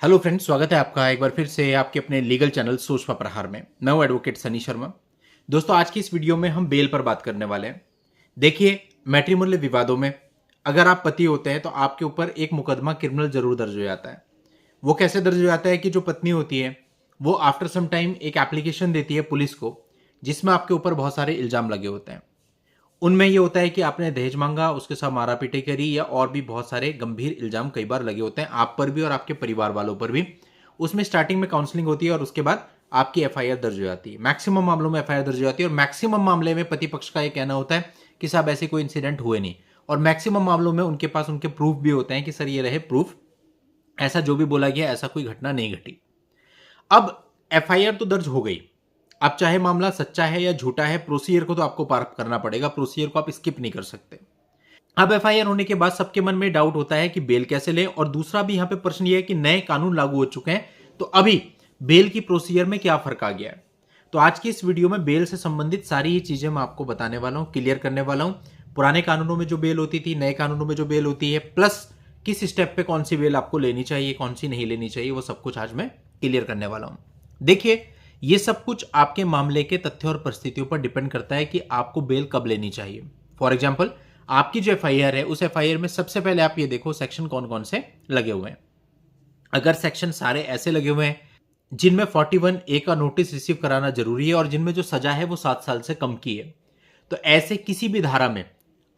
Hello friends, स्वागत है आपका एक बार फिर से आपके अपने लीगल चैनल सोच पर प्रहार में। मैं हूं एडवोकेट सनी शर्मा। दोस्तों, आज की इस वीडियो में हम बेल पर बात करने वाले हैं। देखिए, मैट्रिमोनियल विवादों में अगर आप पति होते हैं तो आपके ऊपर एक मुकदमा क्रिमिनल जरूर दर्ज हो जाता है। वो कैसे दर्ज हो जाता है कि जो पत्नी होती है वो आफ्टर सम टाइम एक एप्लीकेशन देती है पुलिस को, जिसमें आपके ऊपर बहुत सारे इल्जाम लगे होते हैं। उनमें ये होता है कि आपने दहेज मांगा, उसके साथ मारा पीटी करी, या और भी बहुत सारे गंभीर इल्जाम कई बार लगे होते हैं आप पर भी और आपके परिवार वालों पर भी। उसमें स्टार्टिंग में काउंसलिंग होती है और उसके बाद आपकी एफआईआर दर्ज हो जाती है। मैक्सिमम मामलों में एफआईआर दर्ज हो जाती है और मैक्सिमम मामले में पति पक्ष का ये कहना होता है कि साहब ऐसे कोई इंसिडेंट हुए नहीं, और मैक्सिमम मामलों में उनके पास उनके प्रूफ भी होते हैं कि सर ये रहे प्रूफ, ऐसा जो भी बोला गया ऐसा कोई घटना नहीं घटी। अब एफआईआर तो दर्ज हो गई। अब चाहे मामला सच्चा है या झूठा है, प्रोसीजर को तो आपको पार करना पड़ेगा, प्रोसीजर को आप स्किप नहीं कर सकते। अब एफआईआर होने के बाद सबके मन में डाउट होता है कि बेल कैसे ले, और दूसरा भी यहां पे प्रश्न यह है कि नए कानून लागू हो चुके हैं तो अभी बेल की प्रोसीजर में क्या फर्क आ गया है। तो आज की इस वीडियो में बेल से संबंधित सारी ही चीजें मैं आपको बताने वाला हूं, क्लियर करने वाला हूं। पुराने कानूनों में जो बेल होती थी, नए कानूनों में जो बेल होती है, प्लस किस स्टेप पे कौन सी बेल आपको लेनी चाहिए, कौन सी नहीं लेनी चाहिए, वो सब कुछ आज मैं क्लियर करने वाला हूं। देखिए, ये सब कुछ आपके मामले के तथ्य और परिस्थितियों पर डिपेंड करता है कि आपको बेल कब लेनी चाहिए। फॉर एग्जाम्पल, आपकी जो एफआईआर है उस एफआईआर में सबसे पहले आप ये देखो सेक्शन कौन कौन से लगे हुए हैं। अगर सेक्शन सारे ऐसे लगे हुए हैं जिनमें 41A का नोटिस रिसीव कराना जरूरी है और जिनमें जो सजा है वो 7 साल से कम की है, तो ऐसे किसी भी धारा में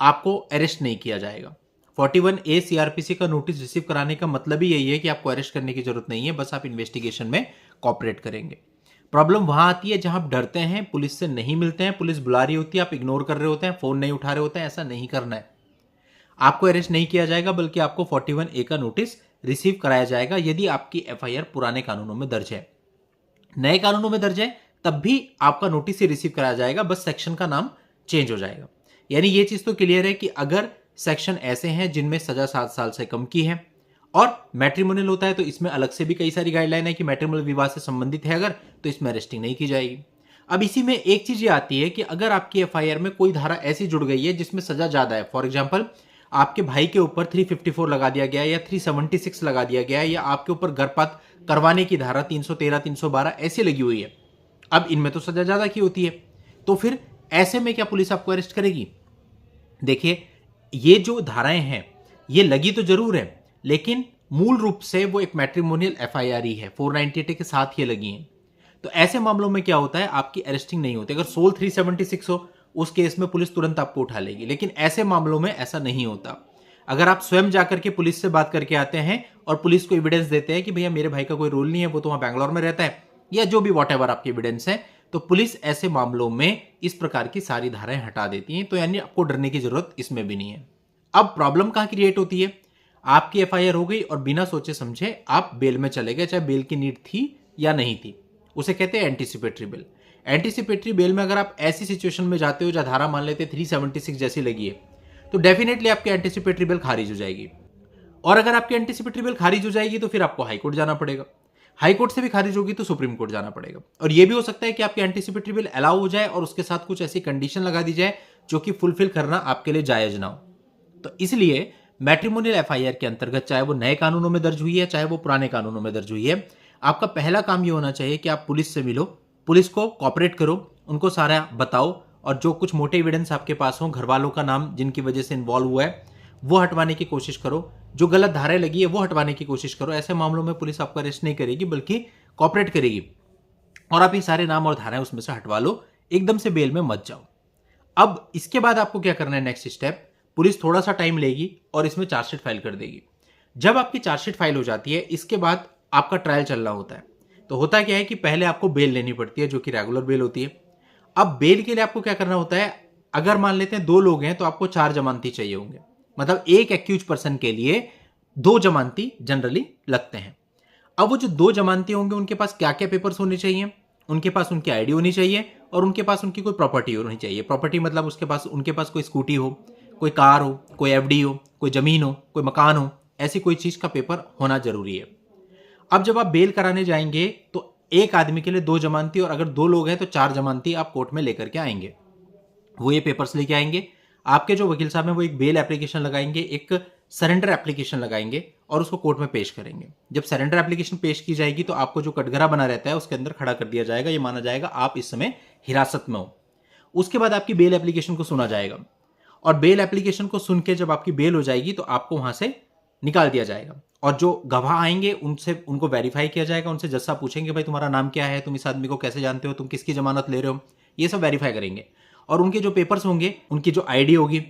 आपको अरेस्ट नहीं किया जाएगा। 41A सीआरपीसी का नोटिस रिसीव कराने का मतलब ही यही है कि आपको अरेस्ट करने की जरूरत नहीं है, बस आप इन्वेस्टिगेशन में कॉपरेट करेंगे। प्रॉब्लम वहां आती है जहां आप डरते हैं, पुलिस से नहीं मिलते हैं, पुलिस बुला रही होती है, आप इग्नोर कर रहे होते हैं, फोन नहीं उठा रहे होते हैं। ऐसा नहीं करना है। आपको अरेस्ट नहीं किया जाएगा, बल्कि आपको 41A का नोटिस रिसीव कराया जाएगा यदि आपकी एफआईआर पुराने कानूनों में दर्ज है। नए कानूनों में दर्ज है तब भी आपका नोटिस ही रिसीव कराया जाएगा, बस सेक्शन का नाम चेंज हो जाएगा। यानी ये चीज तो क्लियर है कि अगर सेक्शन ऐसे हैं जिनमें सजा 7 साल से कम की है और मैट्रिमोनियल होता है तो इसमें अलग से भी कई सारी गाइडलाइन है कि मैट्रिमोनियल विवाह से संबंधित है अगर, तो इसमें अरेस्टिंग नहीं की जाएगी। अब इसी में एक चीज ये आती है कि अगर आपकी एफआईआर में कोई धारा ऐसी जुड़ गई है जिसमें सजा ज्यादा है, फॉर एग्जाम्पल आपके भाई के ऊपर 354 लगा दिया गया है या 376 लगा दिया गया है, या आपके ऊपर गर्भपात करवाने की धारा 313 312 ऐसी लगी हुई है, अब इनमें तो सजा ज्यादा की होती है, तो फिर ऐसे में क्या पुलिस आपको अरेस्ट करेगी? देखिए, ये जो धाराएं हैं ये लगी तो जरूर है, लेकिन मूल रूप से वो एक मैट्रिमोनियल एफआईआर ही है, 498 के साथ ये लगी हैं। तो ऐसे मामलों में क्या होता है, आपकी अरेस्टिंग नहीं होती। अगर सोल 376 हो उस केस में पुलिस तुरंत आपको उठा लेगी, लेकिन ऐसे मामलों में ऐसा नहीं होता। अगर आप स्वयं जाकर के पुलिस से बात करके आते हैं और पुलिस को एविडेंस देते हैं कि भैया मेरे भाई का कोई रोल नहीं है, वो तो वहां बैंगलोर में रहता है, या जो भी वॉटएवर आपकी एविडेंस है, तो पुलिस ऐसे मामलों में इस प्रकार की सारी धाराएं हटा देती हैं। तो यानी आपको डरने की जरूरत इसमें भी नहीं है। अब प्रॉब्लम कहां क्रिएट होती है, आपकी एफआईआर हो गई और बिना सोचे समझे आप बेल में चले गए, चाहे बेल की नीड थी या नहीं थी, उसे कहते हैं एंटीसिपेटरी बेल। एंटीसिपेटरी बेल में अगर आप ऐसी सिचुएशन में जाते हो जहां धारा मान लेते 376 जैसी लगी है, तो डेफिनेटली आपकी एंटीसिपेटरी बेल खारिज हो जाएगी। और अगर आपकी एंटीसिपेटरी बेल खारिज हो जाएगी तो फिर आपको हाईकोर्ट जाना पड़ेगा, हाईकोर्ट से भी खारिज होगी तो सुप्रीम कोर्ट जाना पड़ेगा। और यह भी हो सकता है कि आपकी एंटीसिपेटरी बेल अलाउ हो जाए और उसके साथ कुछ ऐसी कंडीशन लगा दी जाए जो कि फुलफिल करना आपके लिए जायज ना हो। तो इसलिए मैट्रिमोनियल एफआईआर के अंतर्गत, चाहे वो नए कानूनों में दर्ज हुई है चाहे वो पुराने कानूनों में दर्ज हुई है, आपका पहला काम ये होना चाहिए कि आप पुलिस से मिलो, पुलिस को कॉपरेट करो, उनको सारा बताओ, और जो कुछ मोटे एविडेंस आपके पास हो, घर वालों का नाम जिनकी वजह से इन्वॉल्व हुआ है वो हटवाने की कोशिश करो, जो गलत धाराएं लगी है वो हटवाने की कोशिश करो। ऐसे मामलों में पुलिस आपको अरेस्ट नहीं करेगी बल्कि कॉपरेट करेगी, और आप ये सारे नाम और धाराएं उसमें से हटवा लो, एकदम से बेल में मत जाओ। अब इसके बाद आपको क्या करना है, नेक्स्ट स्टेप, पुलिस थोड़ा सा टाइम लेगी और इसमें चार्जशीट फाइल कर देगी। जब आपकी चार्जशीट फाइल हो जाती है, इसके बाद आपका ट्रायल चल रहा होता है। तो होता क्या है कि पहले आपको बेल लेनी पड़ती है जो कि रेगुलर बेल होती है। अब बेल के लिए आपको क्या करना होता है, अगर मान लेते हैं 2 लोग हैं तो आपको 4 जमानती चाहिए होंगे, मतलब एक एक्यूज पर्सन के लिए 2 जमानती जनरली लगते हैं। अब वो जो 2 जमानती होंगे उनके पास क्या क्या पेपर्स होने चाहिए, उनके पास उनकी आईडी होनी चाहिए और उनके पास उनकी कोई प्रॉपर्टी होनी चाहिए। प्रॉपर्टी मतलब उनके पास कोई स्कूटी हो, कोई कार हो, कोई एफडी हो, कोई जमीन हो, कोई मकान हो, ऐसी कोई चीज का पेपर होना जरूरी है। अब जब आप बेल कराने जाएंगे तो एक आदमी के लिए 2 जमानती, और अगर 2 लोग हैं तो 4 जमानती आप कोर्ट में लेकर के आएंगे। वो ये पेपर्स लेके आएंगे, आपके जो वकील साहब हैं वो एक बेल एप्लीकेशन लगाएंगे, एक सरेंडर एप्लीकेशन लगाएंगे और उसको कोर्ट में पेश करेंगे। जब सरेंडर एप्लीकेशन पेश की जाएगी तो आपको जो कटघरा बना रहता है उसके अंदर खड़ा कर दिया जाएगा। ये माना जाएगा आप इस समय हिरासत में हो। उसके बाद आपकी बेल एप्लीकेशन को सुना जाएगा और बेल एप्लीकेशन को सुन के जब आपकी बेल हो जाएगी तो आपको वहां से निकाल दिया जाएगा और जो गवाह आएंगे उनको वेरीफाई किया जाएगा। उनसे जज साहब पूछेंगे भाई तुम्हारा नाम क्या है, तुम इस आदमी को कैसे जानते हो, तुम किसकी जमानत ले रहे हो, ये सब वेरीफाई करेंगे। और उनके जो पेपर्स होंगे, उनकी जो आईडी होगी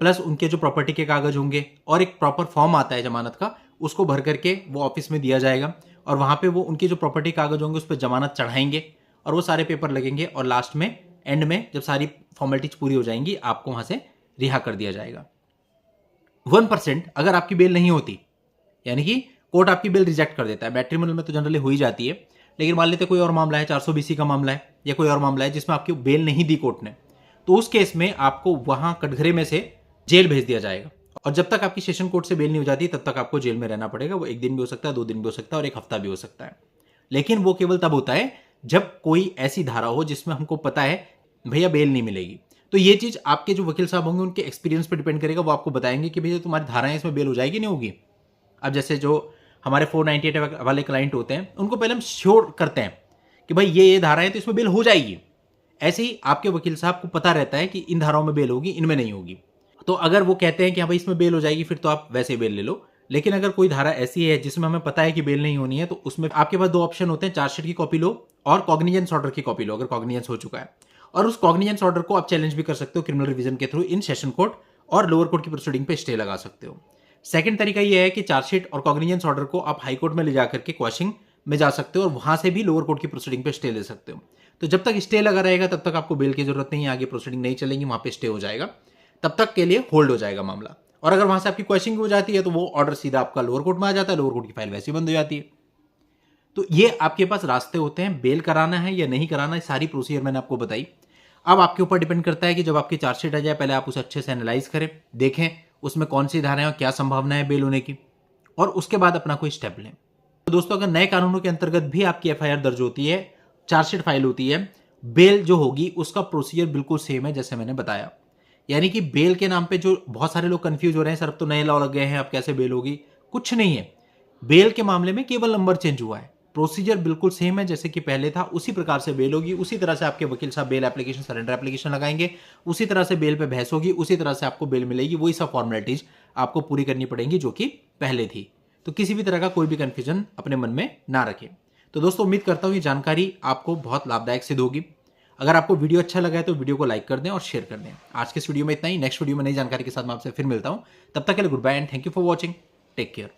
प्लस उनके जो प्रॉपर्टी के कागज होंगे और एक प्रॉपर फॉर्म आता है जमानत का, उसको भर करके वो ऑफिस में दिया जाएगा और वहां पे वो उनके जो प्रॉपर्टी कागज होंगे उस पर जमानत चढ़ाएंगे और वो सारे पेपर लगेंगे और लास्ट में एंड में जब सारी फॉर्मेलिटीज पूरी हो जाएंगी आपको वहां से रिहा कर दिया जाएगा। 1% अगर आपकी बेल नहीं होती, यानी कि कोर्ट आपकी बेल रिजेक्ट कर देता है। मैट्रिमोनियल में तो जनरली हो ही जाती है, लेकिन मान लेते कोई और मामला है, 420 का मामला है या कोई और मामला है जिसमें आपकी बेल नहीं दी कोर्ट ने, तो उस केस में आपको वहां कटघरे में से जेल भेज दिया जाएगा और जब तक आपकी सेशन कोर्ट से बेल नहीं हो जाती तब तक आपको जेल में रहना पड़ेगा। वो 1 दिन भी हो सकता है, 2 दिन भी हो सकता है और 1 हफ्ता भी हो सकता है। लेकिन वो केवल तब होता है जब कोई ऐसी धारा हो जिसमें हमको पता है भैया बेल नहीं मिलेगी। तो ये चीज आपके जो वकील साहब होंगे उनके एक्सपीरियंस पर डिपेंड करेगा। वो आपको बताएंगे कि भैया तुम्हारी धाराएं इसमें बेल हो जाएगी नहीं होगी। अब जैसे जो हमारे 498 वाले क्लाइंट होते हैं उनको पहले हम श्योर करते हैं कि भाई ये धारा है तो इसमें बेल हो जाएगी। ऐसे ही आपके वकील साहब को पता रहता है कि इन धाराओं में बेल होगी, इनमें नहीं होगी। तो अगर वो कहते हैं कि हाँ भाई इसमें बेल हो जाएगी फिर तो आप वैसे बेल ले लो। लेकिन अगर कोई धारा ऐसी है जिसमें हमें पता है कि बेल नहीं होनी है तो उसमें आपके पास 2 ऑप्शन होते हैं, चार्जशीट की कॉपी लो और कॉग्निजेंस ऑर्डर की कॉपी लो अगर कॉग्निजेंस हो चुका है। और उस कॉग्निजेंस ऑर्डर को आप चैलेंज भी कर सकते हो क्रिमिनल रिवीजन के थ्रू इन सेशन कोर्ट और लोअर कोर्ट की प्रोसीडिंग पे स्टे लगा सकते हो। सेकंड तरीका यह है कि चार्जशीट और कॉग्निजेंस ऑर्डर को आप हाई कोर्ट में ले जाकर के क्वेश्चनिंग में जा सकते हो और वहां से भी लोअर कोर्ट की प्रोसीडिंग पे स्टे ले सकते हो। तो जब तक स्टे लगा रहेगा तब तक आपको बेल की जरूरत नहीं है, आगे प्रोसीडिंग नहीं चलेंगी, वहां पे स्टे हो जाएगा, तब तक के लिए होल्ड हो जाएगा मामला। और अगर वहां से आपकी क्वेश्चनिंग हो जाती है तो वो ऑर्डर सीधा आपका लोअर कोर्ट में आ जाता है, लोअर कोर्ट की फाइल वैसे ही बंद हो जाती है। तो ये आपके पास रास्ते होते हैं, बेल कराना है या नहीं कराना है, सारी प्रोसीजर मैंने आपको बताई। अब आपके ऊपर डिपेंड करता है कि जब आपकी चार्जशीट आ जाए पहले आप उसे अच्छे से एनालाइज करें, देखें उसमें कौन सी धाराएं और क्या संभावना है बेल होने की, और उसके बाद अपना कोई स्टेप लें। तो दोस्तों अगर नए कानूनों के अंतर्गत भी आपकी एफआईआर दर्ज होती है, चार्जशीट फाइल होती है, बेल जो होगी उसका प्रोसीजर बिल्कुल सेम है जैसे मैंने बताया। यानी कि बेल के नाम पे जो बहुत सारे लोग कंफ्यूज हो रहे हैं, सर अब तो नए लॉ लग गए हैं, अब कैसे बेल होगी, कुछ नहीं है। बेल के मामले में केवल नंबर चेंज हुआ है, प्रोसीजर बिल्कुल सेम है जैसे कि पहले था, उसी प्रकार से बेल होगी। उसी तरह से आपके वकील साहब बेल एप्लीकेशन, सरेंडर एप्लीकेशन लगाएंगे, उसी तरह से बेल पे बहस होगी, उसी तरह से आपको बेल मिलेगी। वही सब फॉर्मेलिटीज आपको पूरी करनी पड़ेंगी जो कि पहले थी। तो किसी भी तरह का कोई भी कंफ्यूजन अपने मन में ना रखें। तो दोस्तों उम्मीद करता हूं ये जानकारी आपको बहुत लाभदायक सिद्ध होगी। अगर आपको वीडियो अच्छा लगा है तो वीडियो को लाइक कर दें और शेयर कर दें। आज के इस वीडियो में इतना ही। नेक्स्ट वीडियो में नई जानकारी के साथ मैं आपसे फिर मिलता हूं। तब तक के लिए good bye and thank you for watching. Take care.